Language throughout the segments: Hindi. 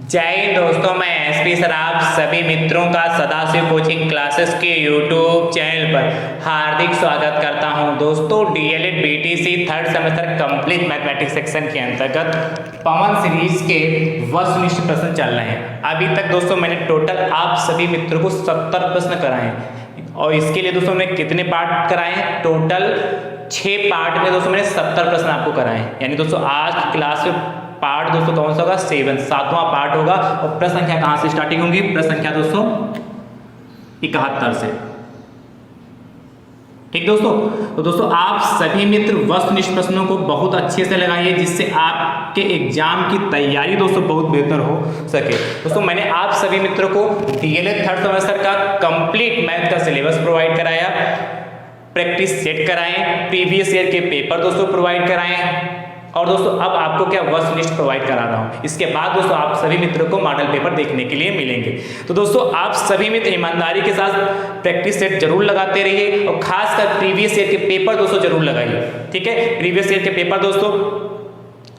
जय हिंद दोस्तों, मैं एसपी सर आप सभी मित्रों का सदाशिव कोचिंग क्लासेस के यूट्यूब चैनल पर हार्दिक स्वागत करता हूं। दोस्तों DElEd BTC third semester complete mathematics section के अंतर्गत पवन सीरीज के वस्तुनिष्ठ प्रश्न चल रहे हैं। अभी तक दोस्तों मैंने टोटल आप सभी मित्रों को 70 प्रश्न कराए हैं और इसके लिए दोस्तों मैंने कितने पार्ट कराए हैं? टोटल 6 पार्ट में दोस्तों मैंने 70 प्रश्न आपको कराए हैं। यानी दोस्तों आज की क्लास में पार्ट दोस्तों कौन सा होगा? 7वां पार्ट होगा। और प्रश्न संख्या कहां से स्टार्टिंग होगी? प्रश्न संख्या दोस्तों 71 से। ठीक दोस्तों, तो दोस्तों आप सभी मित्र वस्तुनिष्ठ प्रश्नों को बहुत अच्छे से लगाइए जिससे आपके एग्जाम की तैयारी दोस्तों बहुत बेहतर हो सके। दोस्तों मैंने आप सभी मित्रों को डीएलएड थर्ड सेमेस्टर का कंप्लीट मैथ का सिलेबस प्रोवाइड कराया, प्रैक्टिस सेट कराए, प्रीवियस ईयर के पेपर दोस्तों प्रोवाइड कराए और दोस्तों अब आपको क्या वस्तुनिष्ठ प्रोवाइड करा रहा हूं। इसके बाद दोस्तों आप सभी मित्रों को मॉडल पेपर देखने के लिए मिलेंगे। तो दोस्तों आप सभी मित्र ईमानदारी के साथ प्रैक्टिस सेट जरूर लगाते रहिए और खासकर प्रीवियस ईयर के पेपर दोस्तों जरूर लगाइए। ठीक है, प्रीवियस ईयर के पेपर दोस्तों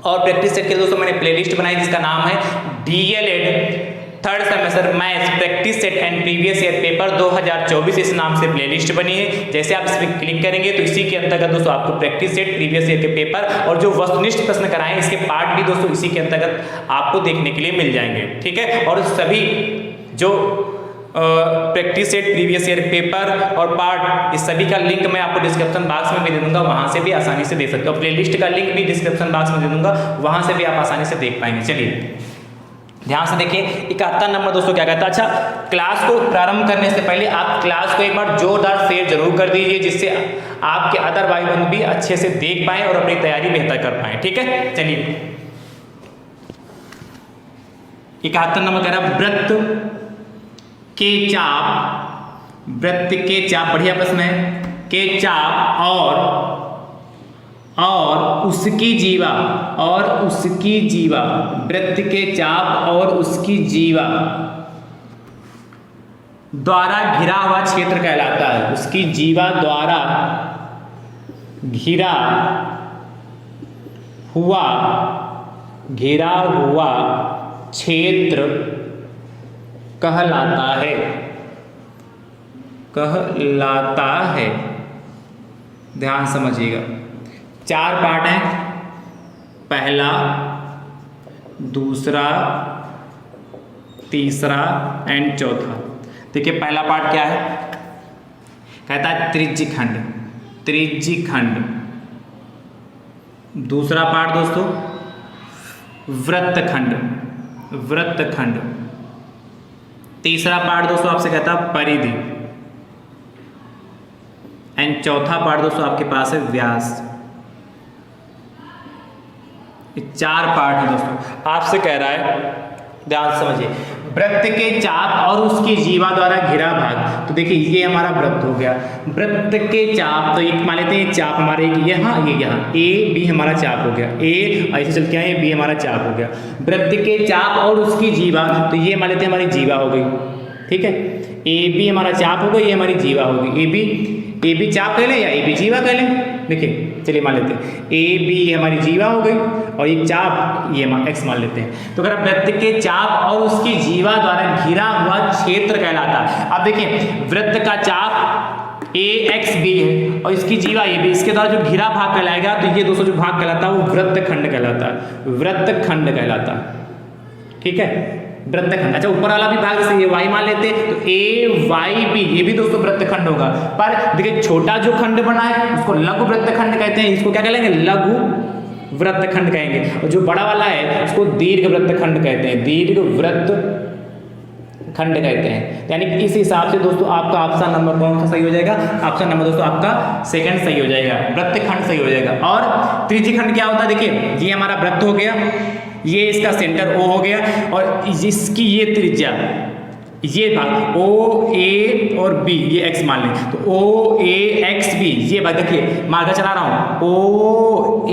और प्रैक्टिस सेट के दोस्तों मैंने प्लेलिस्ट बनाई जिसका नाम है DElEd third semester maths practice set and previous year paper 2024। इस नाम से प्लेलिस्ट बनी है। जैसे आप इस पर क्लिक करेंगे तो इसी के अंतर्गत दोस्तों आपको प्रैक्टिस सेट, प्रीवियस ईयर के पेपर और जो वस्तुनिष्ठ प्रश्न कराएं इसके पार्ट भी दोस्तों इसी के अंतर्गत आपको देखने के लिए मिल जाएंगे। ठीक है, और सभी जो practice set, previous year paper और पार्ट, इस सभी का लिंक मैं आपको डिस्क्रिप्शन बॉक्स में भी दे दूंगा, वहां से भी आसानी से देख सकते हो। प्लेलिस्ट का लिंक भी डिस्क्रिप्शन बॉक्स में दे दूंगा, वहां से भी आप आसानी से देख पाएंगे। चलिए ध्यान से देखिए 71 नंबर दोस्तों क्या कहता है। अच्छा, क्लास को प्रारंभ करने से पहले आप क्लास को एक बार जोरदार शेयर जरूर कर दीजिए जिससे आपके अदर भाई बंधु भी अच्छे से देख पाएं और अपनी तैयारी बेहतर कर पाएं। ठीक है, चलिए 71 नंबर कह रहा है वृत्त के चाप, बढ़िया प्रश्न है, के चाप और उसकी जीवा, वृत्त के चाप और उसकी जीवा द्वारा घिरा हुआ क्षेत्र कहलाता है। उसकी जीवा द्वारा घिरा हुआ क्षेत्र कहलाता है। ध्यान समझिएगा, 4 पार्ट हैं, पहला, दूसरा, तीसरा एंड चौथा। देखिए पहला पार्ट क्या है? कहता है त्रिज्यखंड। दूसरा पार्ट दोस्तों वृत्तखंड। तीसरा पार्ट दोस्तों आपसे कहता है परिधि एंड चौथा पार्ट दोस्तों आपके पास है व्यास। 4 पार्ट है दोस्तों। आपसे कह रहा है, ध्यान समझिए, वृत्त के चाप और उसकी जीवा द्वारा घिरा भाग। तो देखिए ये हमारा वृत्त हो गया, वृत्त के चाप, तो एक मान लेते हैं चाप हमारे यहाँ, ये ए बी हमारा चाप हो गया, ए ऐसे चल के आए, बी हमारा चाप हो गया। वृत्त के चाप और उसकी जीवा, तो ये मान लेते हैं हमारी जीवा हो गई। ठीक है, ए बी हमारा चाप हो गई, ये हमारी जीवा हो गई। ए बी चाप कह लें या ए बी जीवा कह लें। देखिए चलिए मान लेते हैं ए बी हमारी जीवा हो गई और ये चाप ये एक्स मान लेते हैं। तो अगर वृत्त के चाप और उसकी जीवा द्वारा घिरा हुआ क्षेत्र कहलाता है। अब देखिए वृत्त का चाप ए एक्स बी है और इसकी जीवा ए बी, इसके द्वारा जो घिरा भाग कहलाएगा तो ये दोस्तों जो भाग कहलाता है वो वृत्तखंड कहलाता है। ठीक है, वृत्तखंड। अच्छा, ऊपर वाला भी भाग से ये वाई मान लेते हैं तो ए वाई बी, ये भी दोस्तों वृत्तखंड होगा। पर देखिए छोटा जो खंड बना है उसको लघु वृत्तखंड कहते हैं, इसको क्या कहेंगे? लघु वृत्तखंड कहेंगे। और जो बड़ा वाला है उसको दीर्घ वृत्तखंड कहते हैं, दीर्घ वृत्तखंड कहते हैं। यानी कि इस हिसाब से दोस्तों आपका ऑप्शन नंबर कौन सा सही हो जाएगा? ऑप्शन नंबर दोस्तों आपका सेकंड सही हो जाएगा, वृत्तखंड सही हो जाएगा। और त्रिज्यखंड क्या होता है? देखिए ये हमारा वृत्त हो गया, ये इसका सेंटर O हो गया और इसकी ये त्रिज्या, ये भाग O A और B, ये x मान लें तो O A X B, ये भाग देखिए मार्कर चला रहा हूँ O A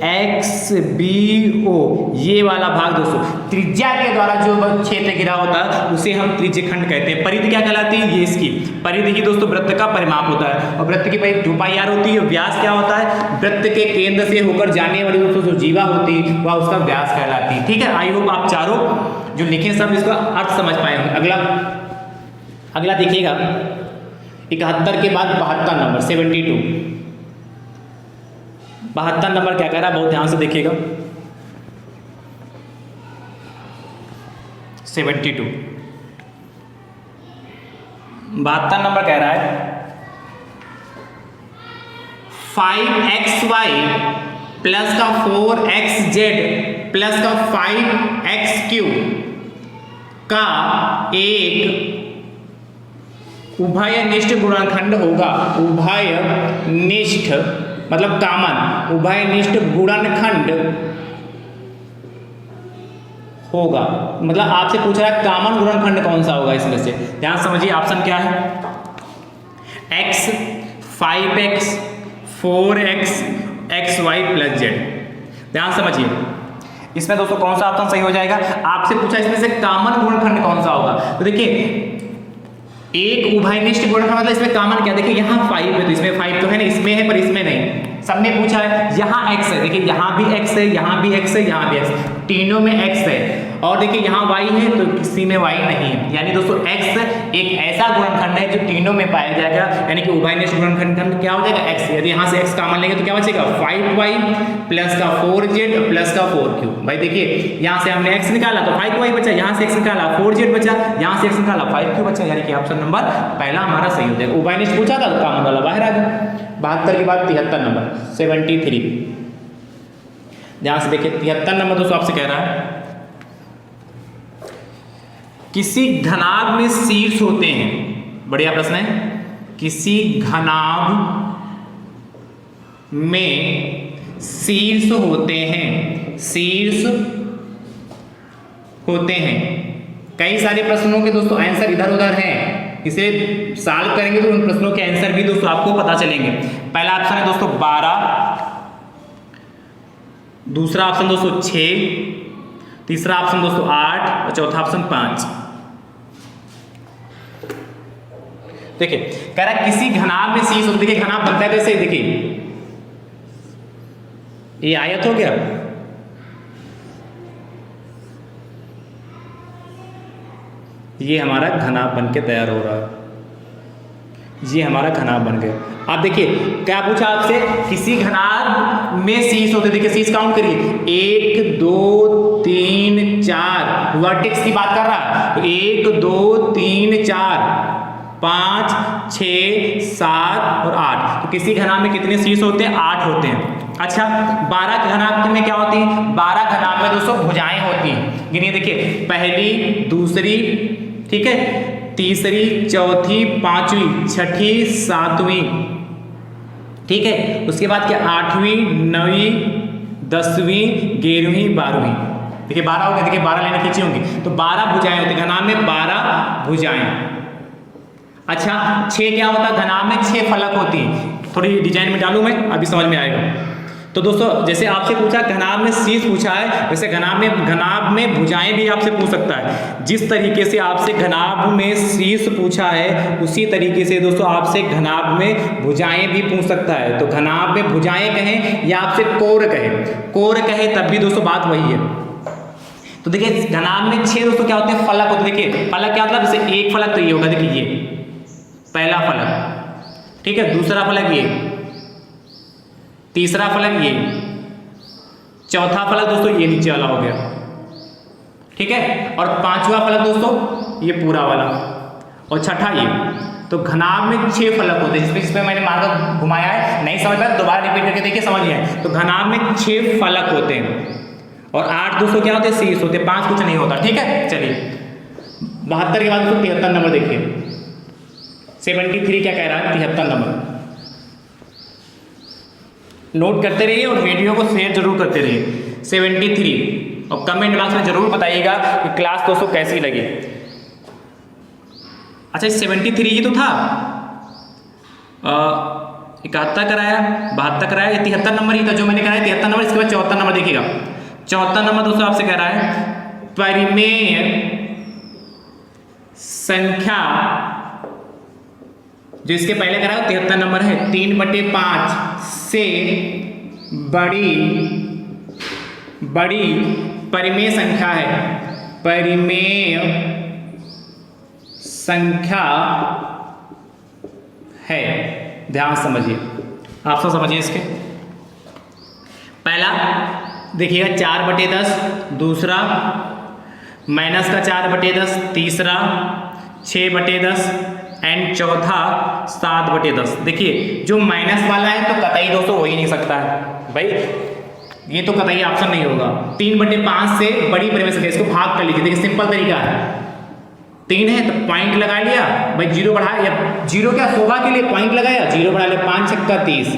X B O, ये वाला भाग दोस्तों त्रिज्या के द्वारा जो क्षेत्र घिरा होता है उसे हम त्रिज्यखंड कहते हैं। परिधि क्या कहलाती है? ये इसकी परिधि की दोस्तों वृत्त का परिमाप होता है, और वृत्त की परिधि 2πr होती है। व्यास क्या होता है? वृत्त के केंद्र से होकर जाने वाली दोस्तों जो जीवा होती है वह उसका व्यास कहलाती है। ठीक है, आई होप आप चारों जो लिखे सब इसका अर्थ समझ पाए होंगे। अगला देखिएगा 71 के बाद 72 नंबर 72। 72 नंबर क्या कह रहा है, बहुत ध्यान से देखिएगा। 72 72 नंबर कह रहा है 5xy प्लस का 4xz प्लस का 5x³ का एक उभयनिष्ठ गुणनखंड होगा। उभयनिष्ठ मतलब कॉमन, उभयनिष्ठ गुणनखंड होगा। मतलब आपसे पूछ रहा है कॉमन गुणनखंड कौन सा होगा इसमें से। ध्यान समझिए, ऑप्शन क्या है? x 5x 4x xy plus z। ध्यान समझिए, इसमें दोस्तों कौन सा ऑप्शन सही हो जाएगा? आपसे पूछा इसमें से कॉमन गुणनखंड कौन सा होगा। तो देखिए एक उभयनिष्ठ गुणनखंड मतलब इसमें कॉमन क्या, देखिए यहाँ 5 है तो इसमें 5 तो है ना, इसमें है पर इसमें नहीं। सबने पूछा है यहाँ x है, देखिए यहाँ भी x है, यहाँ भी x है, यहाँ भी x, तीनों में x है। और देखिए यहाँ y है तो किसी में y नहीं है। यानी दोस्तों x एक ऐसा गुणनखंड है जो तीनों में पाया जाएगा, यानी कि उभयनिष्ठ गुणनखंड क्या हो जाएगा? x। यदि यहाँ से x कॉमन लेंगे तो क्या बचेगा? 5y प्लस का 4z प्लस का 4q। भाई देखिए यहाँ से हमने x निकाला तो 5y बचा, यहाँ से x निकाला 4z बचा, यहाँ से x निकाला 5q बचा, यानी कि ऑप्शन नंबर पहला हमारा सही हो जाएगा। उभयनिष्ठ पूछा था तो कॉमन वाला बाहर आ गया। 72 के बाद 73 नंबर 73। ध्यान से देखिए 73 नंबर दोस्तों आपसे कह रहा है किसी घनाभ में शीर्ष होते हैं। बढ़िया प्रश्न है। किसी घनाभ में शीर्ष होते हैं, शीर्ष होते हैं। कई सारे प्रश्नों के दोस्तों आंसर इधर उधर हैं, इसे सॉल्व करेंगे तो उन प्रश्नों के आंसर भी दोस्तों आपको पता चलेंगे। पहला ऑप्शन है दोस्तों 12, दूसरा ऑप्शन दोस्तों 6, तीसरा ऑप्शन दोस्तों 8 और चौथा ऑप्शन 5। देखिए कह रहा है किसी घनाभ में शीर्ष होते। देखिए घनाभ बनता है कैसे, देखिए ये आयत हो गया, ये हमारा घनाभ बन के तैयार हो रहा है, ये हमारा घनाभ बन गया। आप देखिए क्या पूछा आपसे, किसी घनाभ में शीर्ष होते। देखिए शीर्ष काउंट करिए, 1 2 3 4, वर्टेक्स की बात कर रहा है। 1 2 3 4 5 6 7 और 8। तो किसी घनाभ में कितने शीर्ष होते हैं? 8 होते हैं। अच्छा 12 घनाभ में क्या होती है? 12 घनाभ में दोस्तों भुजाएं होती हैं। गिनिए देखिए, पहली, दूसरी, ठीक है, तीसरी, चौथी, पांचवी, छठी, सातवीं, ठीक है। उसके बाद क्या 8वीं, 9वीं, 10वीं, 11वीं, 12वीं। देखिए 12 हो गए। देखिए 12 लाइनें खींची होंगी तो 12 भुजाएं होती है घनाभ में, 12 भुजाएं। अच्छा 6 क्या होता है? घनाभ में 6 फलक होती हैं। थोड़ी डिजाइन में डालूं मैं, अभी समझ में आएगा। तो दोस्तों जैसे आपसे पूछा घनाभ में शीर्ष पूछा है, वैसे घनाभ में भुजाएं भी आपसे पूछ सकता है। जिस तरीके से आपसे घनाभ में शीर्ष पूछा है उसी तरीके से दोस्तों आपसे घनाभ में भुजाएं भी पूछ सकता है। तो घनाभ में भुजाएं कहें या आपसे कोर कहे तब भी दोस्तों बात वही है। तो देखिए घनाभ में 6 दोस्तों क्या होते हैं? फलक होते हैं। देखिए फलक क्या मतलब, जैसे एक फलक तो ये होगा, देखिए ये पहला फलक, ठीक है, दूसरा फलक ये, तीसरा फलक ये, चौथा फलक दोस्तों ये नीचे वाला हो गया, ठीक है, और 5वां फलक दोस्तों ये पूरा वाला, और छठा ये। तो घनाभ में 6 फलक होते हैं। जिसमें मैंने मार्कर घुमाया है, नहीं समझ पाया दोबारा रिपीट करके देखिए, समझ लिया है। तो घनाभ में 6 फलक होते हैं और 8 दोस्तों क्या होते हैं? शीर्ष होते हैं। 5 कुछ नहीं होता, ठीक है। चलिए 72 के बाद दोस्तों 73 नंबर देखिए। 73 क्या कह रहा है? 73 नंबर नोट करते रहिए और वीडियो को शेयर जरूर करते रहिए। 73 और कमेंट बॉक्स में जरूर बताइएगा कि क्लास दोस्तों कैसी लगी। अच्छा 73 ही तो था, 71 कराया, 72 कराया, ये 73 नंबर ही था जो मैंने कराया 73 नंबर। इसके बाद 74 नंबर देखिएगा। 74 नंबर दोस्तों आपसे कह रहा है परिमेय संख्या, जो इसके पहले कराया 73 नंबर है, 3/5 से बड़ी परिमेय संख्या है। परिमेय संख्या है, ध्यान समझिए, आप सब समझिए इसके। पहला देखिएगा 4/10, दूसरा माइनस का 4/10, तीसरा 6/10 एंड चौथा 7/10। देखिए जो माइनस वाला है तो कतई दोस्तों हो ही नहीं सकता है भाई, ये तो कतई ऑप्शन नहीं होगा। 3/5 से बड़ी परिमेय संख्या, इसको भाग कर लीजिए। देखिए सिंपल तरीका है, 3 है तो पॉइंट लगा लिया भाई, 0 बढ़ाया या 0 क्या शोभा के लिए पॉइंट लगाया, 0 बढ़ा लिया, 5 छक्का 30,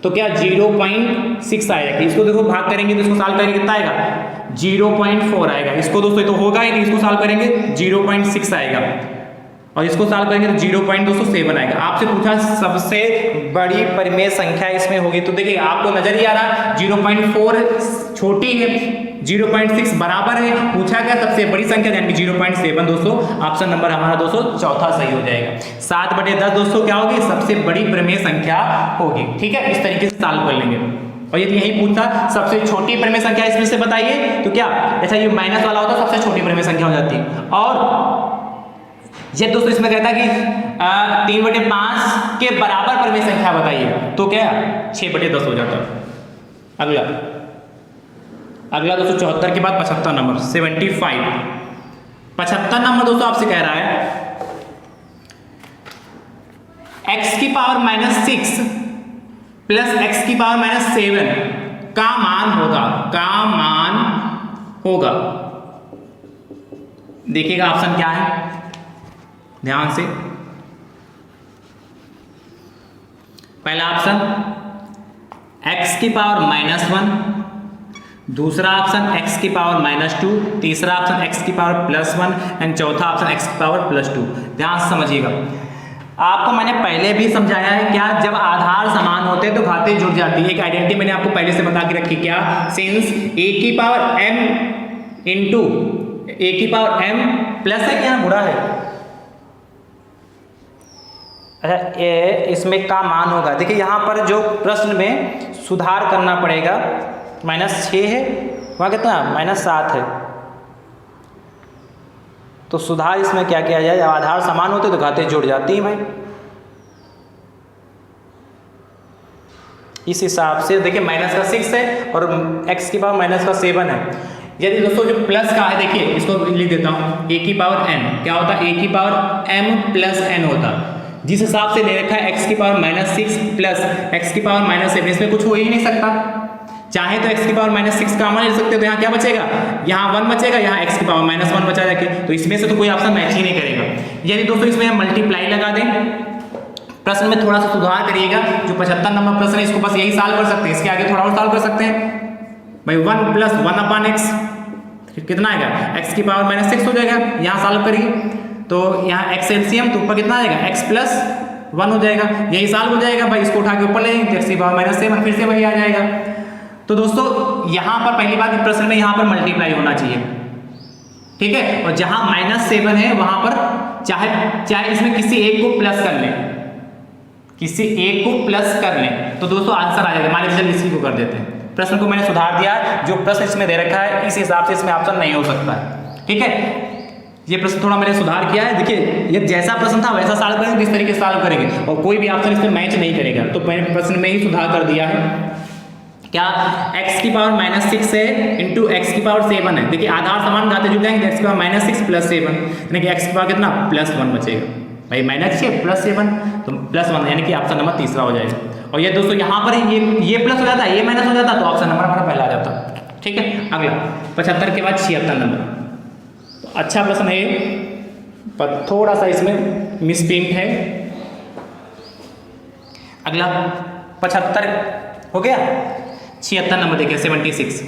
तो क्या 0.6 आएगा। इसको देखो भाग करेंगे तो इसको सॉल्व करेंगे कितना आएगा, 0.4 आएगा। इसको दोस्तों तो होगा ही नहीं, इसको सॉल्व करेंगे 0.6 आएगा, और इसको सॉल्व करेंगे तो 0.207 आएगा। आपसे पूछा सबसे बड़ी परिमेय संख्या इसमें होगी, तो देखिए आपको नजर ही आ रहा 0.4 छोटी है, 0.6 बराबर है। पूछा क्या सबसे बड़ी संख्या, यानी कि 0.7 दोस्तों ऑप्शन नंबर हमारा दोस्तों चौथा सही हो जाएगा। 7/10 दोस्तों क्या होगी, सबसे बड़ी परिमेय संख्या होगी। ठीक है, इस तरीके से सॉल्व कर लेंगे। और यदि यही पूछता सबसे छोटी परिमेय संख्या इसमें से बताइए, तो क्या ऐसा ये माइनस वाला होता सबसे छोटी परिमेय संख्या हो जाती। और ये दोस्तों इसमें कहता है कि 3/5 के बराबर परिमेय संख्या बताइएगा, तो क्या 6/10 हो जाता। अगला दोस्तों 74 के बाद 75 नंबर 75। 75 नंबर दोस्तों आपसे कह रहा है x की पावर -6 प्लस x की पावर -7 का मान होगा। देखिएगा ऑप्शन क्या है, ध्यान से। पहला ऑप्शन x की पावर -1, दूसरा ऑप्शन x की पावर -2, तीसरा ऑप्शन x की पावर +1 एंड चौथा ऑप्शन x की पावर +2। ध्यान से समझिएगा, आपको मैंने पहले भी समझाया है क्या, जब आधार समान होते हैं तो घातें जुड़ जाती है। एक आइडेंटिटी मैंने आपको पहले से बता के रखी, क्या, सिंस a की पावर m इंटू a की पावर m प्लस है, क्या बुरा है, अच्छा ये इसमें का मान होगा। देखिए यहाँ पर जो प्रश्न में सुधार करना पड़ेगा, -6 है, वहाँ कितना -7 है, तो सुधार इसमें क्या किया जाए, जब आधार समान होते तो घातें जुड़ जाती हैं भाई। इस हिसाब से देखिए -6 है और x की पावर -7 है। यदि दोस्तों जो प्लस का है, देखिए इसको लिख देता हूँ, a की पावर n क्या होता है, a की पावर m प्लस n होता। जिस हिसाब से ले रखा है x की पावर -6 प्लस x की पावर -7, इसमें कुछ हो ही नहीं सकता। चाहे तो x की पावर -6 का मान ले सकते हो, तो यहाँ क्या बचेगा, यहाँ 1 बचेगा, यहाँ x की पावर -1 बचा जाके, तो इसमें से तो कोई ऑप्शन मैच ही नहीं करेगा। यदि दोस्तों इसमें हम मल्टीप्लाई लगा दें, प्रश्न में थोड़ा सा सुधार करिएगा। जो 75 नंबर प्रश्न है इसको बस यही सॉल्व कर सकते हैं, इसके आगे थोड़ा और सॉल्व कर सकते हैं भाई। 1 + 1/x कितना आएगा, x की पावर -6 हो जाएगा। यहाँ सॉल्व करिए तो यहाँ x एलसीएम तो ऊपर कितना आएगा, x + 1 हो जाएगा, यही सॉल्व हो जाएगा भाई। इसको उठा के ऊपर ले जाएंगे तो x की पावर -7 फिर से वही आ जाएगा। तो दोस्तों यहाँ पर पहली बात, प्रश्न में यहाँ पर मल्टीप्लाई होना चाहिए, ठीक है। और जहाँ -7 है वहां पर चाहे इसमें किसी एक को प्लस कर लें, किसी एक को प्लस कर लें तो दोस्तों आंसर आ जाएगा। मान लीजिए इसी को कर देते हैं। प्रश्न को मैंने सुधार दिया, जो प्रश्न इसमें दे रखा है इस हिसाब से इसमें ऑप्शन नहीं हो सकता है, ठीक है। ये प्रश्न थोड़ा मैंने सुधार किया है। देखिए ये जैसा प्रश्न था वैसा सॉल्व करेंगे, इस तरीके से सॉल्व करेंगे और कोई भी ऑप्शन इसमें मैच नहीं करेगा। तो मैंने प्रश्न में ही सुधार कर दिया है, क्या x की पावर -6 है इंटू x की पावर 7 है। देखिए आधार समान घाते जुड़ जाएंगे, x की पावर -6 + 7 यानी कि x की पावर कितना +1 बचेगा भाई, -6 + 7 तो +1 यानी कि ऑप्शन नंबर तीसरा हो जाएगा। और ये दोस्तों यहाँ पर ये प्लस हो जाता है, ये माइनस हो जाता है, तो ऑप्शन नंबर हमारा पहला आ जाता, ठीक है। अगला 75 के बाद 76 नंबर, तो अच्छा प्रश्न है पर थोड़ा सा इसमें मिसप्रिंट है। अगला 75 हो गया। 76 नंबर देखिए 76।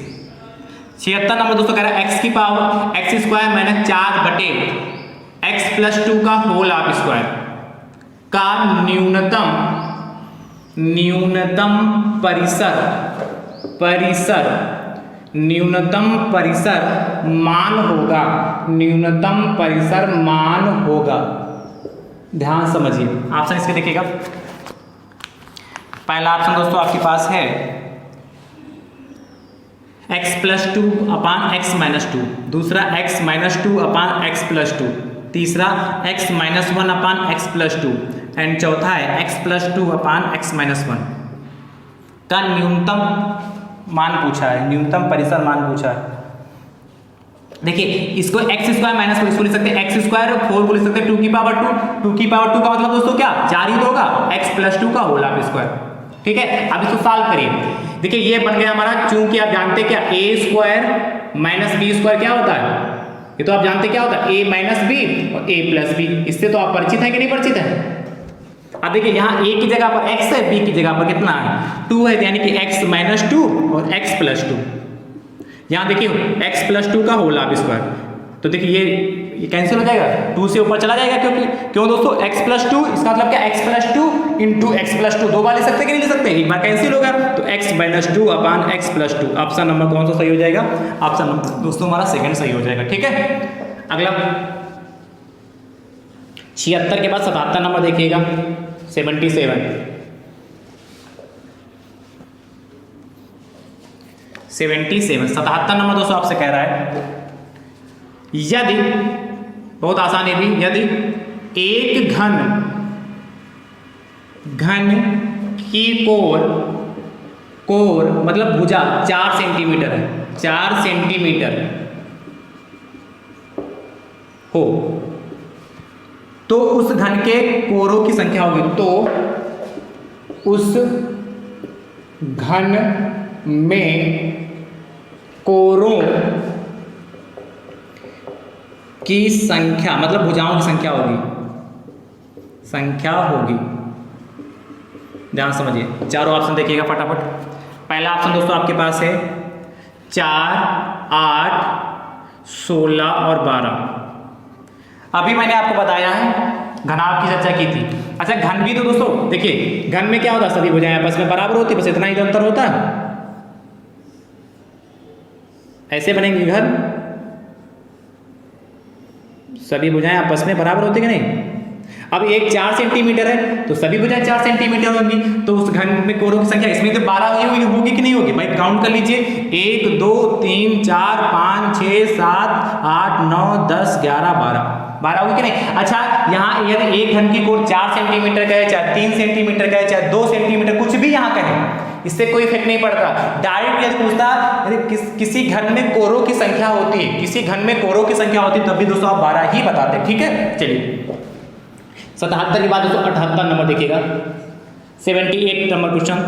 76 नंबर दोस्तों कह रहा है x की पावर x² - 4/x + 2 का होल ऑफ स्क्वायर का न्यूनतम परिसर मान होगा, न्यूनतम परिसर मान होगा। ध्यान समझिए, ऑप्शन इसके देखिएगा। पहला ऑप्शन दोस्तों आपके पास है x+2 अपान x-2, दूसरा x-2 अपान x+2, तीसरा x-1 अपान x+2 एंड चौथा है x+2 अपान x-1 का न्यूनतम मान पूछा है, न्यूनतम परिसर मान पूछा है। देखिए इसको x² माइनस इसको लिख सकते हैं x² 4 को लिख सकते हैं 2 की पावर 2 का मतलब दोस्तों क्या 4 ही तो होगा, x+2 का होल स्क्वायर। ठीक है, अब इसको सॉल्व करिए। देखिए ये बन गया हमारा, चूंकि आप जानते क्या a² माइनस b² क्या होता है, ये तो आप जानते क्या होता है a माइनस बी और a+b। इससे तो आप परिचित हैं कि नहीं परिचित हैं। अब देखिए यहाँ a की जगह पर x है, b की जगह पर कितना है 2 है, यानी कि x-2 और x+2। यहाँ देखिए x+2 का होल स्क्वायर, तो देखिए ये कैंसिल हो जाएगा, 2 से ऊपर चला जाएगा, क्यों दोस्तों x+2, इसका मतलब क्या x+2 इंटू x+2 दो बार ले सकते कि नहीं ले सकते, एक बार कैंसिल होगा, तो x-2 अपान x+2। ऑप्शन नंबर कौन सा सही हो जाएगा, ऑप्शन नंबर दोस्तों हमारा सेकंड सही हो जाएगा। ठीक है, अगला 76 के बाद 77 नंबर देखिएगा, 77 नंबर दोस्तों आपसे कह रहा है यदि, बहुत आसान है भी, यदि एक घन की कोर मतलब भुजा 4 सेंटीमीटर है, 4 सेंटीमीटर हो, तो उस घन के कोरों की संख्या होगी, तो उस घन में कोरों की संख्या मतलब भुजाओं की संख्या होगी। ध्यान समझिए, चारों ऑप्शन देखिएगा फटाफट। पहला ऑप्शन दोस्तों आपके पास है 4, 8, 16 और 12। अभी मैंने आपको बताया है घनाभ की चर्चा की थी। अच्छा घन भी तो दोस्तों देखिए, घन में क्या होता है, सभी भुजाएं आपस में बराबर होती है, बस इतना ही अंतर होता है। ऐसे बनेंगे घन, सभी भुजाएं आपस में बराबर होती कि नहीं। अब एक 4 सेंटीमीटर है तो सभी भुजाएं 4 सेंटीमीटर होंगी, तो उस घन में कोरों की संख्या इसमें तो 12 होगी कि नहीं होगी भाई, काउंट कर लीजिए 1 2 3 4 5 6 7 8 9 10 11 12 होगी कि नहीं। अच्छा यहाँ यदि एक घन की कोर 4 सेंटीमीटर का है, चाहे 3 सेंटीमीटर का है, चाहे 2 सेंटीमीटर, कुछ भी यहाँ का है, इससे कोई इफेक्ट नहीं पड़ता। डायरेक्ट यदि पूछता किसी घन में कोरों की संख्या होती है, किसी घन में कोरों की संख्या होती है, तब भी दोस्तों आप 12 ही बताते। ठीक है, चलिए 77 के बाद दोस्तों 78 नंबर देखिएगा, 78 नंबर क्वेश्चन,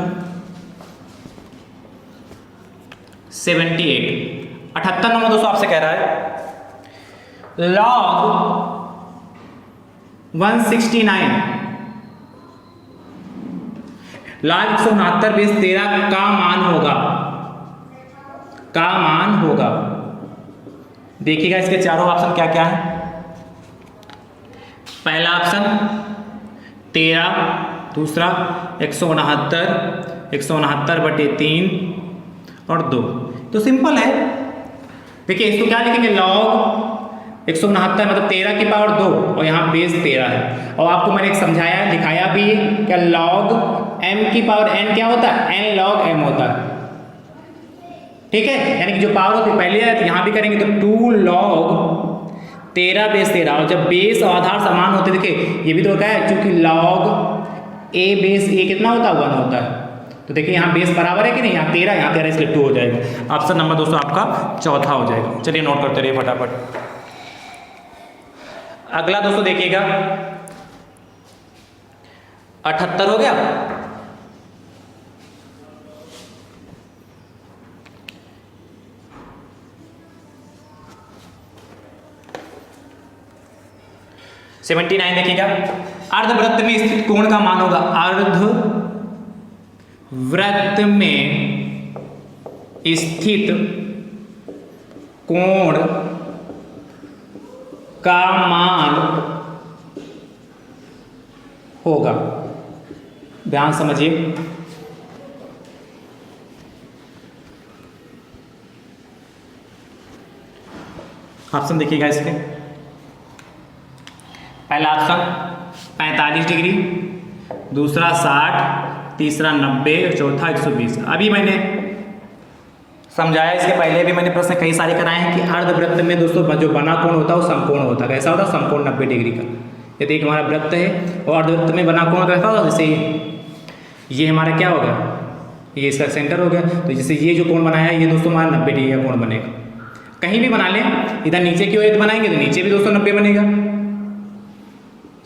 78 नंबर दोस्तों आपसे कह रहा है log 169 log 169 बेस 13 का मान होगा। देखिएगा इसके चारों ऑप्शन क्या क्या है। पहला ऑप्शन 13, दूसरा 169/3 और 2। तो सिंपल है, देखिए इसको क्या लिखेंगे, log 169 मतलब 13 की पावर 2 और यहाँ बेस 13 है। और आपको मैंने एक समझाया दिखाया भी क्या log m की पावर n क्या होता है, n log m होता है। ठीक है, यानी कि जो पावर होती है पहले है तो यहाँ भी करेंगे तो 2 log 13 बेस 13, और जब बेस और आधार समान होते, देखिए ये भी तो क्या है, चूंकि log a बेस a कितना होता है 1 होता है, तो देखिए यहाँ बेस बराबर है कि नहीं, यहाँ 13 इसलिए 2 हो जाएगा। ऑप्शन नंबर दोस्तों आपका चौथा हो जाएगा। चलिए नोट करते रहिए फटाफट। अगला दोस्तों देखिएगा 78 हो गया। सेवेंटी 79 देखिएगा, अर्धवृत्त में स्थित कोण का मान होगा, अर्धवृत्त में स्थित कोण का मान होगा। ध्यान समझिए। ऑप्शन देखिएगा इसके। पहला ऑप्शन 45 डिग्री, दूसरा 60, तीसरा 90 और चौथा 120। अभी मैंने समझाया, इसके पहले भी मैंने प्रश्न कई सारे कराए हैं कि अर्धवृत्त में दोस्तों जो बना कोण होता है वो समकोण होता है। कैसा होता है? समकोण 90 डिग्री का। यदि एक हमारा वृत्त है और अर्धवृत्त में बना कोण कैसा होगा? जैसे ये हमारा क्या होगा, ये इसका सेंटर हो गया, तो जैसे ये जो कोण बनाया है ये दोस्तों हमारा 90 डिग्री का कोण बनेगा। कहीं भी बना लें, इधर नीचे की ओर बनाएंगे तो नीचे भी दोस्तों 90 बनेगा।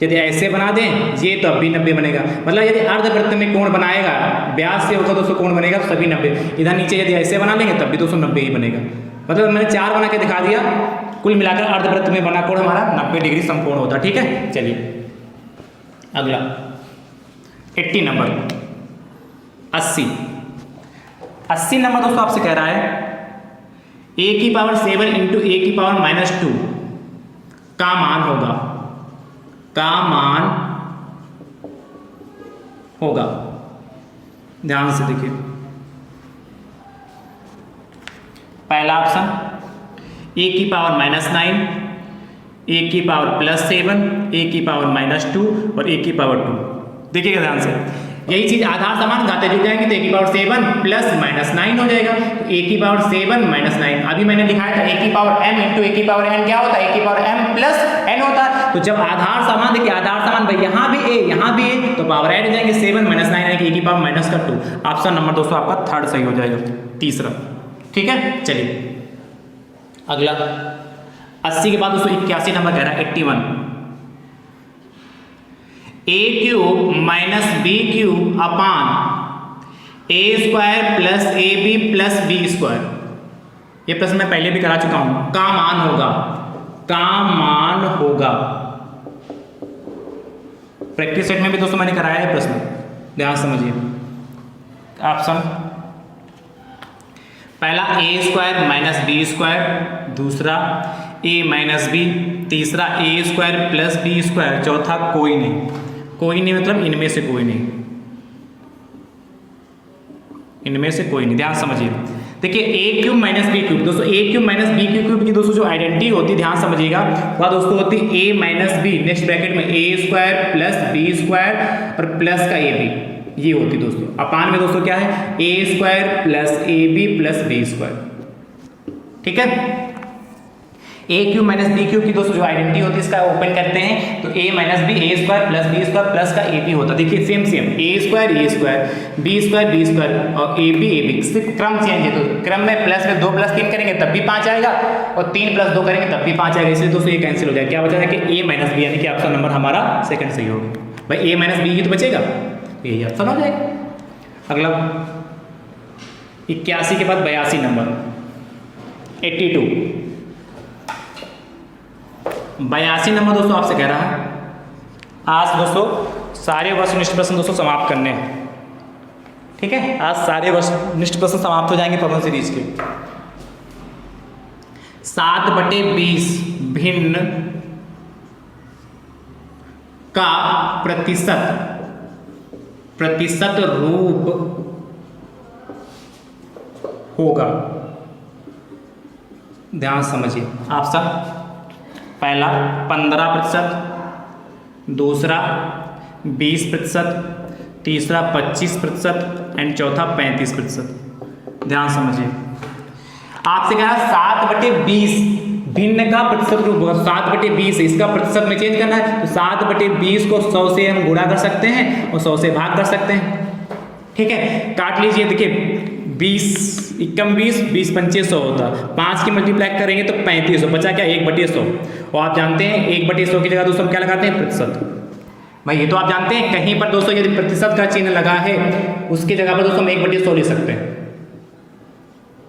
यदि ऐसे बना दें ये तो अब भी 90 बनेगा। मतलब यदि अर्धवृत्त में कोण बनाएगा, व्यास से होकर दोस्तों कोण बनेगा सभी 90। इधर नीचे यदि ऐसे बना लेंगे तब भी दोस्तों 90 ही बनेगा। मतलब मैंने 4 बना के दिखा दिया, कुल मिलाकर अर्धवृत्त में बना कोण हमारा 90 डिग्री समकोण होता है। ठीक है, चलिए अगला 80 नंबर 80 नंबर दोस्तों आपसे कह रहा है a की पावर 7 इंटू a की पावर -2 का मान होगा। ध्यान से देखिए। पहला ऑप्शन a की पावर -9, a की पावर +7, a की पावर -2 और a की पावर 2। देखिएगा ध्यान से, यही चीज आधार समान घाते जुड़ जाएंगे तो a की पावर 7 प्लस -9 हो जाएगा। तो a की पावर 7 -9, अभी मैंने दिखाया था a की पावर m इंटू a की पावर n क्या होता है? a की पावर m प्लस n होता है। तो जब आधार समान, देखिए आधार समान भाई, यहाँ भी a यहाँ भी a, तो पावर ऐड हो जाएंगे 7 -9 यानी कि a की पावर -2। ऑप्शन नंबर दोस्तों आपका थर्ड सही हो जाएगा, तीसरा। ठीक है, चलिए अगला 80 के बाद दोस्तों 81 नंबर कह रहा है 81। a³ माइनस b³ अपान a² plus ab plus b²। ये प्रश्न मैं पहले भी करा चुका हूं। का मान होगा प्रैक्टिस सेट में भी दोस्तों मैंने कराया है प्रश्न, ध्यान समझिए। ऑप्शन पहला a² माइनस b², दूसरा a माइनस b, तीसरा a² प्लस b², चौथा कोई नहीं मतलब इनमें से कोई नहीं। ध्यान समझिए। देखिए a³ माइनस b³ दोस्तों, a³ माइनस b³ की दोस्तों जो आइडेंटिटी होती है, ध्यान समझिएगा, वह दोस्तों होती है a minus b, next bracket में a² प्लस b² और प्लस का ab, ये होती दोस्तों। अपान में दोस्तों क्या है? a² plus ab plus b²। ठीक है, a³ माइनस b³ की दोस्तों जो आइडेंटिटी होती है, इसका ओपन करते हैं तो a minus b a² plus b² plus का ab होता है। देखिए सेम a² b² और ab सिर्फ क्रम चेंज है, तो क्रम में प्लस में 2 + 3 करेंगे तब भी 5 आएगा और 3 + 2 करेंगे तब भी 5 आएगा। इसलिए दोस्तों ये कैंसिल हो जाएगा। क्या बचा है कि a माइनस b, यानी कि ऑप्शन नंबर हमारा सेकंड सही होगा। भाई a माइनस b ही तो बचेगा, यही ऑप्शन हो जाएगा। अगला 81 के बाद 82 नंबर 82 नंबर दोस्तों आपसे कह रहा है, आज दोस्तों सारे वस्तुनिष्ठ प्रश्न दोस्तों समाप्त करने हैं। ठीक है, आज सारे वस्तुनिष्ठ प्रश्न समाप्त हो जाएंगे प्रश्न सीरीज के। 7/20 भिन्न का प्रतिशत रूप होगा। ध्यान समझिए। ऑप्शन पहला 15%, दूसरा 20%, तीसरा 25% एंड चौथा 35%। ध्यान समझिए। आपसे कहा 7/20 भिन्न का प्रतिशत रूप होगा। 7/20 इसका प्रतिशत में चेंज करना है, तो 7/20 को 100 से हम गुणा कर सकते हैं और 100 से भाग कर सकते हैं। ठीक है, काट लीजिए। देखिए 20 × 20 20 × 5 100 होता है, 5 की मल्टीप्लाई करेंगे तो 3500, बचा क्या 1/100। और आप जानते हैं 1/100 की जगह दोस्तों हम क्या लगाते हैं? प्रतिशत। भाई ये तो आप जानते हैं, कहीं पर दोस्तों यदि प्रतिशत का चिन्ह लगा है उसकी जगह पर दोस्तों हम 1/100 ले सकते हैं,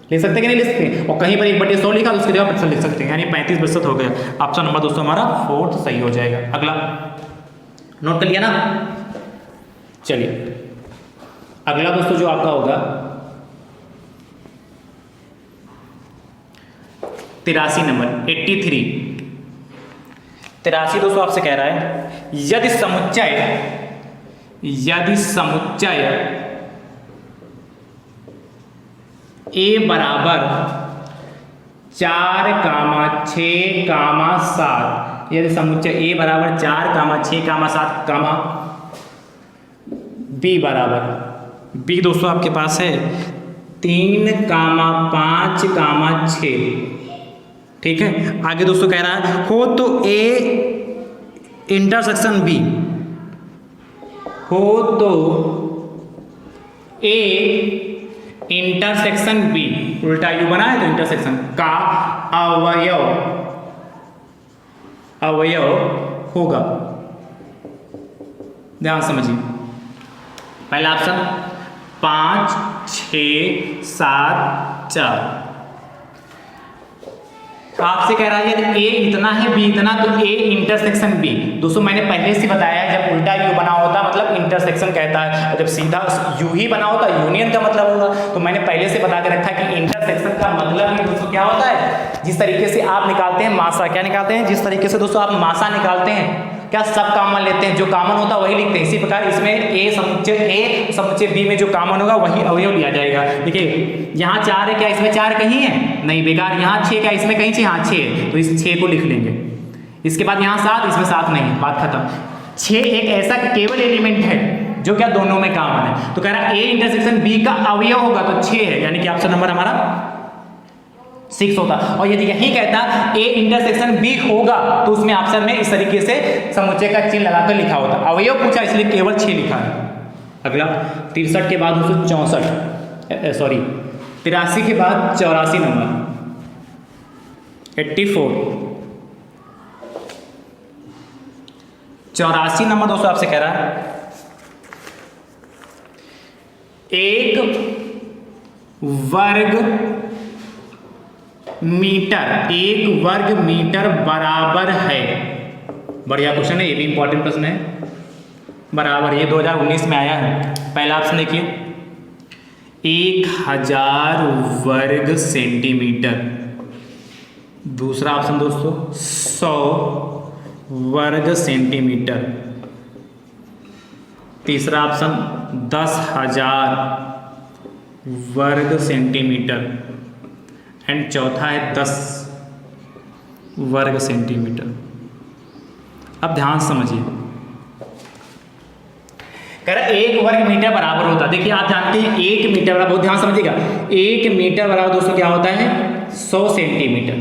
कि नहीं ले सकते? और कहीं पर 1/100 लिखा तो उसकी जगह प्रतिशत लिख सकते हैं, यानी 35% हो गया। ऑप्शन नंबर दोस्तों हमारा फोर्थ सही हो जाएगा। अगला नोट कर लिया ना? चलिए अगला दोस्तों जो आपका होगा 83 नंबर 83 दोस्तों आपसे कह रहा है, यदि यदि समुच्चय ए बराबर 4,6,7, यदि समुच्चय ए बराबर 4,6,7, बी बराबर, बी दोस्तों आपके पास है 3,5,6। ठीक है, आगे दोस्तों कह रहा है हो तो ए इंटरसेक्शन बी, हो तो ए इंटरसेक्शन बी, उल्टा यू बना है तो इंटरसेक्शन का अवयव होगा। ध्यान समझिए, पहला ऑप्शन 5, 6, 7, 4। आपसे कह रहा है यदि ए इतना है बी इतना, तो ए इंटरसेक्शन बी। दोस्तों मैंने पहले से बताया है, जब उल्टा यू बना होता मतलब इंटरसेक्शन कहता है, और जब सीधा यू ही बना होता यूनियन का मतलब होगा। तो मैंने पहले से बता के रखा कि इंटरसेक्शन का मतलब ही दोस्तों क्या होता है, जिस तरीके से आप निकालते हैं मासा, क्या निकालते हैं, जिस तरीके से दोस्तों आप मासा निकालते हैं, क्या सब कॉमन लेते हैं, जो कॉमन होता है वही लिखते हैं। इसी प्रकार इसमें ए समुच्चय बी में जो कॉमन होगा वही अवयव लिया जाएगा। देखिए यहाँ 4 है, क्या इसमें 4 कहीं है, नहीं बेकार। यहाँ 6 क्या इसमें कहीं 6, हाँ 6 है, तो इस 6 को लिख लेंगे। इसके बाद यहाँ 7, इसमें 7 नहीं, बात खत्म। 6 एक ऐसा केवल एलिमेंट है जो क्या दोनों में कॉमन है। तो कह रहा है ए इंटरसेक्शन बी का अवयव होगा, तो 6 है, यानी कि ऑप्शन नंबर हमारा 6 होता। और यदि यही कहता ए इंटरसेक्शन बी होगा, तो उसमें ऑप्शन में इस तरीके से समुच्चय का चिन्ह लगाकर लिखा होता। अवयव पूछा इसलिए केवल 6 लिखा है। अगला 63 के बाद 83 के बाद 84 नंबर 84 84 नंबर दोस्तों आपसे कह रहा है 1 वर्ग मीटर बराबर है। बढ़िया क्वेश्चन है, ये भी इंपॉर्टेंट प्रश्न है। बराबर, ये 2019 में आया है। पहला ऑप्शन देखिए 1000 वर्ग सेंटीमीटर। दूसरा ऑप्शन दोस्तों 100 वर्ग सेंटीमीटर। तीसरा ऑप्शन 10,000 वर्ग सेंटीमीटर। एंड चौथा है 10 वर्ग सेंटीमीटर। अब ध्यान समझिए, कह रहा 1 वर्ग मीटर बराबर होता है। देखिए आप जानते हैं 1 मीटर बराबर, बहुत ध्यान समझिएगा, 1 मीटर बराबर दोस्तों क्या होता है 100 सेंटीमीटर।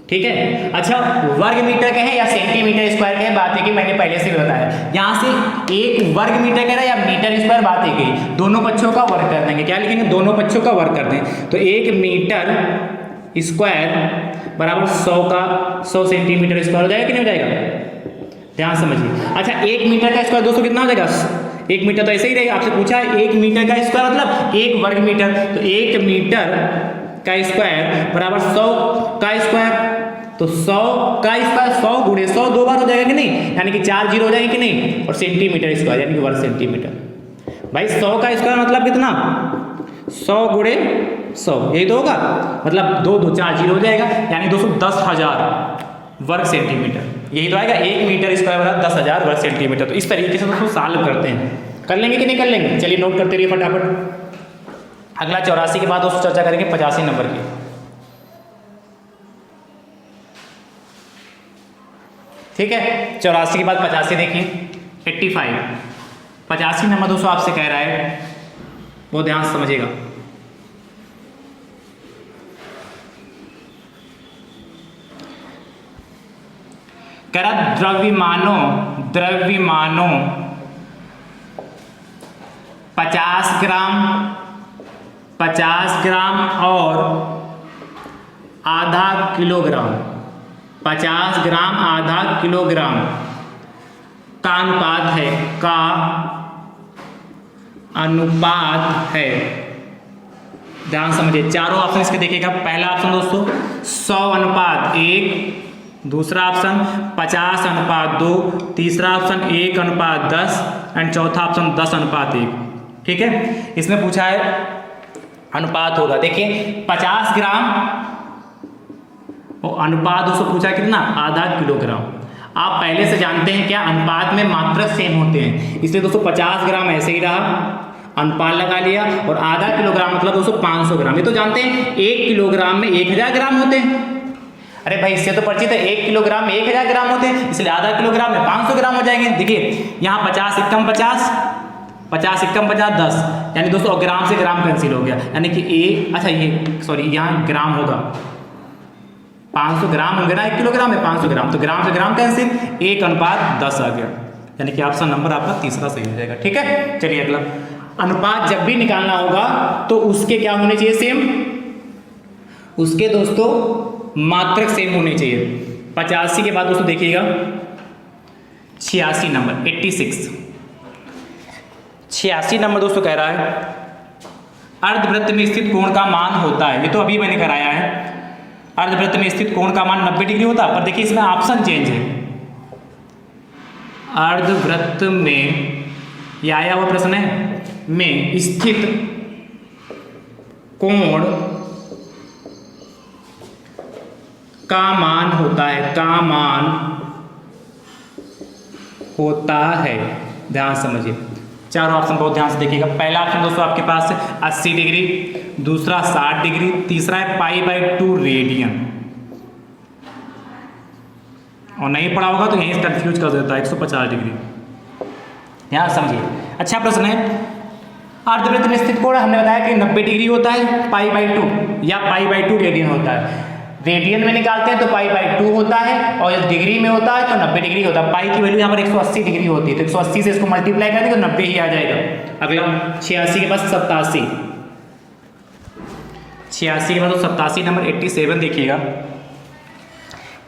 ठीक है, अच्छा वर्ग मीटर कहें या सेंटीमीटर स्क्वायर कहें, बात है कि मैंने पहले से भी बताया। यहाँ से 1 वर्ग मीटर कह रहा है या मीटर स्क्वायर, बात है कि दोनों पक्षों का वर्ग कर देंगे। क्या लिखेंगे, दोनों पक्षों का वर्ग कर दें। तो 1 मीटर स्क्वायर बराबर 100 सेंटीमीटर स्क्वायर हो जाएगा कि नहीं हो जाएगा, ध्यान समझिए। अच्छा 1 मीटर का स्क्वायर दोस्तों कितना हो जाएगा, 1 मीटर तो ऐसे ही रहेगा। आपसे पूछा है 1 मीटर का स्क्वायर मतलब 1 वर्ग मीटर, तो 1 मीटर का स्क्वायर बराबर 100 का स्क्वायर, तो 100 का स्क्वायर 100 गुणे 100 दो बार हो जाएगा कि नहीं, यानी कि 4 जीरो हो जाएंगे कि नहीं, और सेंटीमीटर स्क्वायर यानी कि वर्ग सेंटीमीटर। भाई 100 का स्क्वायर मतलब कितना, 100 गुणे 100, यही तो होगा, मतलब 2 2 4 जीरो हो जाएगा, यानी दोस्तों 10,000 वर्ग सेंटीमीटर, यही तो आएगा। 1 मीटर स्क्वायर बराबर 10,000 वर्ग सेंटीमीटर। तो इस तरीके से दोस्तों सॉल्व करते हैं, कर लेंगे कि नहीं कर लेंगे, चलिए नोट करते रहिए फटाफट। अगला 84 के बाद दोस्तों चर्चा करेंगे 85 नंबर की। ठीक है, 84 के बाद 85 देखिए 85 85 नंबर दोस्तों आपसे कह रहा है, वो ध्यान से समझिएगा। कह रहा द्रव्यमानों 50 ग्राम और आधा किलोग्राम, 50 ग्राम आधा किलोग्राम का अनुपात है। ध्यान समझिए, चारों ऑप्शन इसके देखिएगा। पहला ऑप्शन दोस्तों 100:1, दूसरा ऑप्शन 50:2, तीसरा ऑप्शन 1:10 एंड चौथा ऑप्शन 10:1। ठीक है, इसमें पूछा है अनुपात होगा। देखिए 50 ग्राम और अनुपात दोस्तों पूछा कितना, आधा किलोग्राम। आप पहले से जानते हैं क्या, अनुपात में मात्रक सेम होते हैं, इसलिए दोस्तों 50 ग्राम ऐसे ही रहा, अनुपात लगा लिया, और आधा किलोग्राम मतलब दोस्तों 500 ग्राम। ये तो जानते हैं 1 किलोग्राम में 1000 ग्राम होते हैं। अरे भाई इससे तो परिचित है, 1 किलोग्राम में 1000 ग्राम होते हैं, इसलिए आधा किलोग्राम में 500 ग्राम हो जाएंगे। देखिए यहाँ 50 एकम 50, 50 एकम 50 10, यानी दोस्तों ग्राम से ग्राम कैंसिल हो गया, यानी कि अच्छा ये सॉरी यहाँ ग्राम होगा, 500 ग्राम होंगे ना 1 किलोग्राम में 500 ग्राम, तो ग्राम से ग्राम कैंसिल, 1:10 आ गया, यानी कि ऑप्शन नंबर आपका तीसरा सही हो जाएगा। ठीक है, चलिए अगला। अनुपात जब भी निकालना होगा तो उसके क्या होने चाहिए, सेम, उसके दोस्तों मात्रक सेम होने चाहिए। 85 के बाद दोस्तों देखिएगा 86 नंबर 86, 86 नंबर दोस्तों कह रहा है अर्धवृत्त में स्थित कोण का मान होता है, ये तो अभी मैंने कराया है, अर्धवृत्त में स्थित कोण का मान 90 डिग्री होता है, पर देखिए इसमें ऑप्शन चेंज है, अर्धवृत्त में, ये आया हुआ प्रश्न है, में स्थित कोण का मान होता है, का मान होता है, ध्यान समझिए, चारों ऑप्शन बहुत ध्यान से देखिएगा। पहला ऑप्शन दोस्तों आपके पास है 80 डिग्री, दूसरा 60 डिग्री, तीसरा है π/2 रेडियन, और नहीं पढ़ा होगा तो यहीं से कंफ्यूज कर देता है 150 डिग्री, ध्यान समझिए। अच्छा प्रश्न है, अर्धवृत्त में स्थित कोण हमने बताया कि 90 डिग्री होता है, π/2 या π/2 रेडियन होता है, रेडियन में निकालते हैं तो π/2 होता है, और जब डिग्री में होता है तो 90 डिग्री होता है। पाई की वैल्यू यहाँ पर 180 डिग्री होती है, तो 180 से इसको मल्टीप्लाई करेंगे तो 90 ही आ जाएगा। अगला 86 के बाद 87, 86 के बाद 87 नंबर 87 देखिएगा,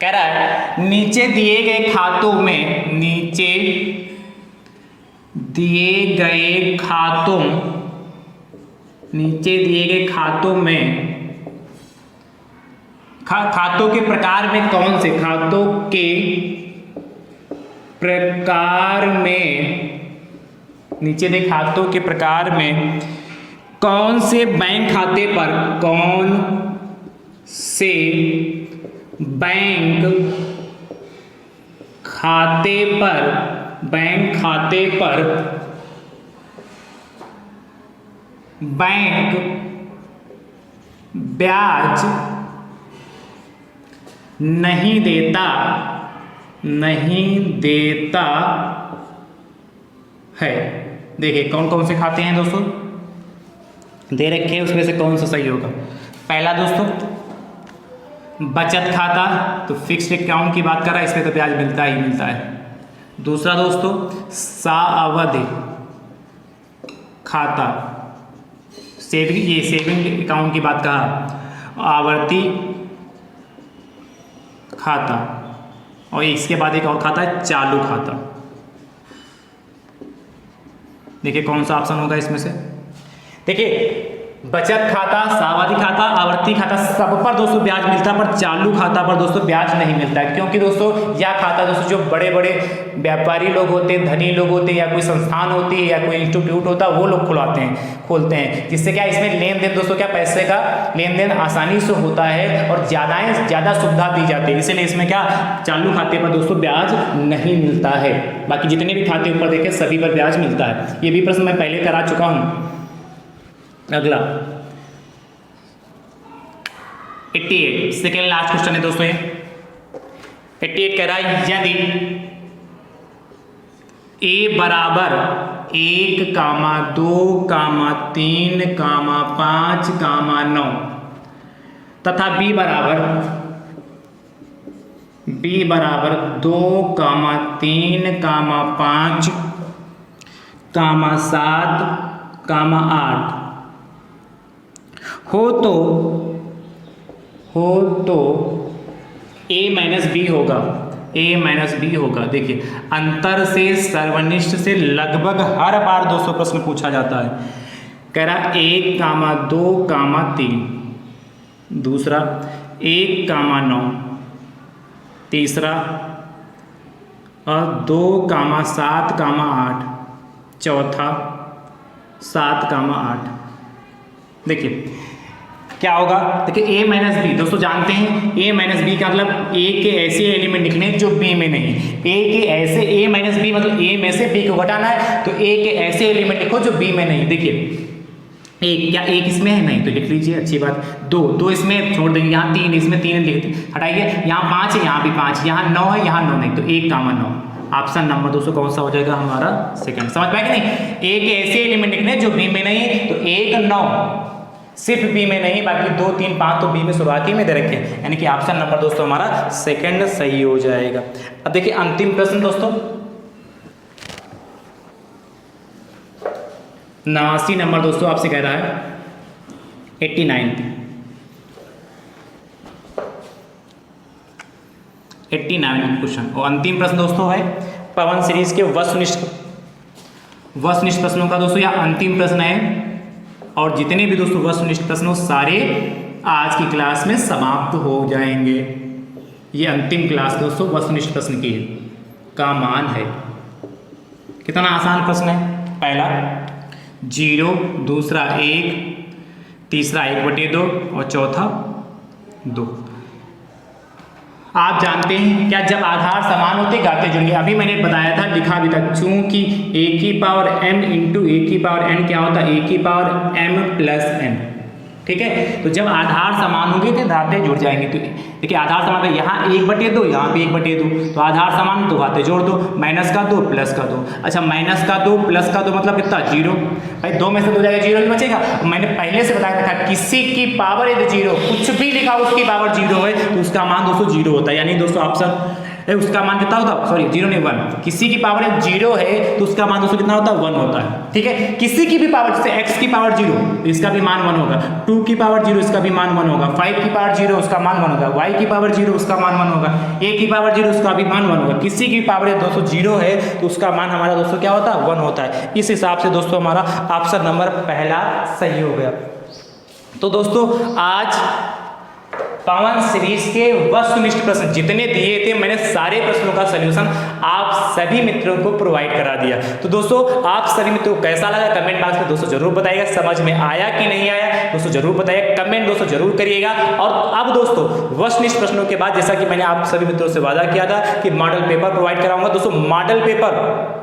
कह रहा है नीचे दिए गए खातों में, नीचे दिए गए खातों, नीचे दिए गए खातों में, खातों के प्रकार में कौन से, खातों के प्रकार में, नीचे दिए खातों के प्रकार में कौन से बैंक खाते पर, कौन से बैंक खाते पर, बैंक खाते पर बैंक ब्याज नहीं देता, नहीं देता है। देखिए कौन कौन से खाते हैं दोस्तों दे रखे हैं, उसमें से कौन सा सही होगा। पहला दोस्तों बचत खाता, तो फिक्स्ड अकाउंट की बात कर रहा है, इसमें तो ब्याज मिलता ही मिलता है। दूसरा दोस्तों सावधि खाता, सेविंग, ये सेविंग अकाउंट की बात कहा। आवर्ती खाता, और इसके बाद एक और खाता है चालू खाता। देखिए कौन सा ऑप्शन होगा इसमें से। देखिए बचत खाता, सावधि खाता, आवर्ती खाता, सब पर दोस्तों ब्याज मिलता है, पर चालू खाता पर दोस्तों ब्याज नहीं मिलता है, क्योंकि दोस्तों यह खाता दोस्तों जो बड़े बड़े व्यापारी लोग होते हैं, धनी लोग होते हैं, या कोई संस्थान होती है, या कोई इंस्टीट्यूट होता है, वो लोग खोलते हैं, जिससे क्या इसमें लेन देन दोस्तों क्या पैसे का लेन देन आसानी से होता है और ज़्यादा सुविधा दी जाती है, इसलिए इसमें क्या चालू खाते पर दोस्तों ब्याज नहीं मिलता है। बाकी जितने भी खाते ऊपर देखें सभी पर ब्याज मिलता है। ये भी प्रश्न मैं पहले करा चुका हूँ। अगला 88 सेकेंड लास्ट क्वेश्चन है दोस्तों, ये 88 कह रहा है यदि a बराबर 1, 2, 3, 5, 9 तथा b बराबर 2, 3, 5, 7, 8 हो तो a माइनस बी होगा, देखिए अंतर से सर्वनिष्ठ से लगभग हर बार दोस्तों प्रश्न पूछा जाता है। कह रहा 1, 2, 3, दूसरा 1, 9, तीसरा और 2, 7, 8, चौथा 7, 8। देखिए क्या होगा, देखिए a माइनस बी दोस्तों जानते हैं a माइनस बी का मतलब a के ऐसे एलिमेंट लिखने जो b में नहीं, a के ऐसे a माइनस बी मतलब a में से b को घटाना है, तो a के ऐसे एलिमेंट लिखो जो b में नहीं। देखिए एक, क्या एक इसमें है, नहीं तो लिख लीजिए, अच्छी बात। दो इसमें छोड़ देंगे, यहाँ 3 इसमें 3 लिख हटाइए, यहाँ 5 है, यहाँ भी 5, यहाँ 9 है, यहाँ 9 नहीं, तो 1 कॉमन 9। ऑप्शन नंबर दोस्तों कौन सा हो जाएगा हमारा सेकंड। समझ पाए कि नहीं, a के ऐसे एलिमेंट लिखने जो b में नहीं, तो 1 9 सिर्फ बी में नहीं, बाकी 2 3 5 तो बी में शुरुआती में दे रखे हैं, यानी कि ऑप्शन नंबर दोस्तों हमारा सेकंड सही हो जाएगा। अब देखिए अंतिम प्रश्न दोस्तों, 89 नंबर दोस्तों आपसे कह रहा है 89 क्वेश्चन। और अंतिम प्रश्न दोस्तों है पवन सीरीज के वस्तुनिष्ठ प्रश्नों का दोस्तों यह अंतिम प्रश्न है, और जितने भी दोस्तों वस्तुनिष्ठ प्रश्न सारे आज की क्लास में समाप्त हो जाएंगे। ये अंतिम क्लास दोस्तों वस्तुनिष्ठ प्रश्न की का मान है। कितना आसान प्रश्न है, पहला 0, दूसरा 1, तीसरा 1/2 और चौथा 2। आप जानते हैं क्या, जब आधार समान होते गाते जुड़ेंगे, अभी मैंने बताया था, लिखा भी था, चूंकि a की पावर m इंटू a की पावर n क्या होता है, a की पावर m प्लस n। ठीक है, तो जब आधार समान होंगे तो घाते जुड़ जाएंगे। तो देखिए आधार समान, यहाँ 1/2, यहाँ भी 1/2, तो आधार समान तो घाते जोड़ दो, माइनस का 2 प्लस का 2। अच्छा माइनस का 2 प्लस का 2 मतलब कितना, 0। भाई 2 में से 2 जाएगा, 0 ही बचेगा। मैंने पहले से बताया था किसी की पावर यदि 0, कुछ भी लिखा उसकी पावर 0 है तो उसका मान दोस्तों 0 होता है, यानी दोस्तों ऑप्शन उसका मान कितना होता है, सॉरी 0 नहीं 1। किसी की पावर 0 है तो उसका मान दोस्तों कितना होता है, 1 होता है। ठीक है, किसी की भी पावर, जैसे x की पावर 0 तो इसका भी मान 1 होगा, 2 की पावर 0 इसका भी मान 1 होगा, 5 की पावर 0 उसका मान 1 होगा, y की पावर 0 उसका मान 1 होगा, a की पावर 0 उसका भी मान 1 होगा। किसी की पावर दोस्तों 0 है तो उसका मान हमारा दोस्तों क्या होता है, 1 होता है। इस हिसाब से दोस्तों हमारा ऑप्शन नंबर पहला सही हो गया। तो दोस्तों आज पवन सीरीज के वस्तुनिष्ठ प्रश्न जितने दिए थे, मैंने सारे प्रश्नों का सलूशन आप सभी मित्रों को प्रोवाइड करा दिया। तो दोस्तों आप सभी मित्रों को कैसा लगा कमेंट बॉक्स में दोस्तों जरूर बताइएगा, समझ में आया कि नहीं आया दोस्तों जरूर बताइएगा, कमेंट दोस्तों जरूर करिएगा। और अब दोस्तों वस्तुनिष्ठ प्रश्नों के बाद, जैसा कि मैंने आप सभी मित्रों से वादा किया था कि मॉडल पेपर प्रोवाइड कराऊंगा, दोस्तों मॉडल पेपर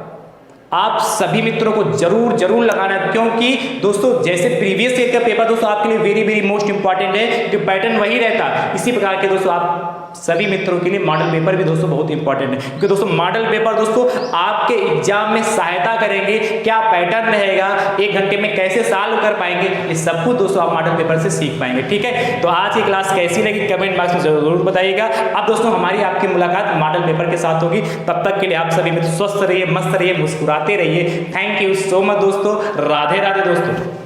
आप सभी मित्रों को जरूर लगाना है, क्योंकि दोस्तों जैसे प्रीवियस ईयर का पेपर दोस्तों आपके लिए वेरी मोस्ट इंपॉर्टेंट है, कि पैटर्न वही रहता है। इसी प्रकार के दोस्तों आप सभी मित्रों के लिए मॉडल पेपर भी दोस्तों बहुत इंपॉर्टेंट है, क्योंकि दोस्तों मॉडल पेपर दोस्तों आपके एग्जाम में सहायता करेंगे, क्या पैटर्न रहेगा, 1 घंटे में कैसे सॉल्व कर पाएंगे, ये सब कुछ दोस्तों आप मॉडल पेपर से सीख पाएंगे। ठीक है, तो आज की क्लास कैसी लगी कमेंट बॉक्स में जरूर बताइएगा। अब दोस्तों हमारी आपकी मुलाकात मॉडल पेपर के साथ होगी, तब तक के लिए आप सभी मित्र स्वस्थ रहिए, मस्त रहिए, मुस्कुराते रहिए। थैंक यू सो मच दोस्तों, राधे राधे दोस्तों।